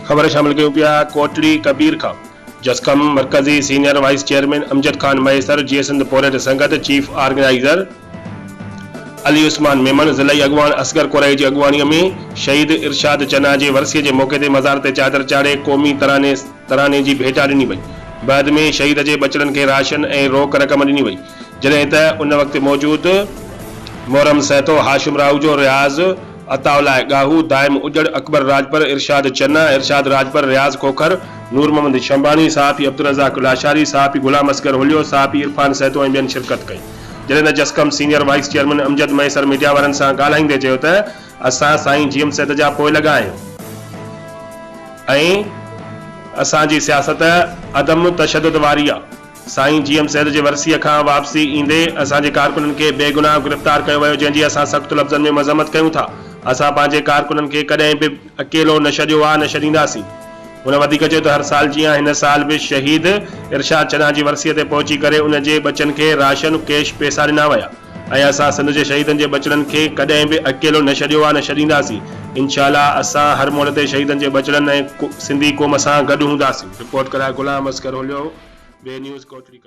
ख़बर शामिल कयूं पिया कोटड़ी कबीर खां। जसकम मरकज़ी senior vice chairman Amjad Khan Maisar, Jeay Sindh पोरेट संगत चीफ ऑर्गेनाइज़र अली उस्मान मेमन, ज़िलई अॻवान असगर कुरैशी जी अॻवानीअ में शहीद इरशाद चन्ना जे वरसीअ जे मौक़े ते मज़ार ते चादर चाढ़े क़ौमी तराने जी भेटा ॾिनी वई। बाद में शहीद जे बचड़नि खे राशन ऐं रोक रक़म ॾिनी वई, जॾहिं त उन वक़्तु मौजूद मोहरम सहतो, हाशिम राहूजो, रियाज़ अताउल्लाह गाहू, दाइम उजड़, अकबर राजपर, इरशाद चन्ना, इरशाद राजपर, रियाज़ खोखर, नूर मोहम्मद शंबानी, साहबी अब्दुल रज़ाक लाशारी, साहबी गुलाम असगर हुलियो, साहबी इरफान सहतो ऐं ॿियनि शिरकत कई। जॾहिं त जसकम सीनियर वाइस चेयरमैन अमजद मैसर मीडिया वारनि सां ॻाल्हाईंदे चयो त असां साईं जीएम सैद जा पोइ लॻा आहियूं ऐं असांजी सियासत अदम तशद्दुद वारी आहे। साईं जीएम सैद जे वरसीअ खां वापसी ईंदे असांजे कारकुननि खे बेगुनाह गिरफ़्तार कयो वियो, जंहिंजी असां सख़्तु लफ़्ज़नि में मज़म्मत कयूं था। असां पंहिंजे कारकुननि खे कॾहिं बि अकेलो न छॾियो आहे, न छॾींदासीं। हुन वधीक चयो त हर साल जीअं हिन साल बि शहीद इरशाद चन्ना जी वरसीअ ते पहुची करे उन जे बचनि खे राशन कैश पैसा ॾिना विया ऐं असां सिंध जे शहीदनि जे बचड़नि खे कॾहिं बि अकेलो न छॾियो आहे, न छॾींदासीं। इंशाअल्लाह असां हर मोड़ ते शहीदनि जे बचड़नि ऐं सिंधी क़ौम सां गॾु हूंदासीं। रिपोर्ट कराए गुलाम असगर हुलियो, बे न्यूज़ कोटड़ी।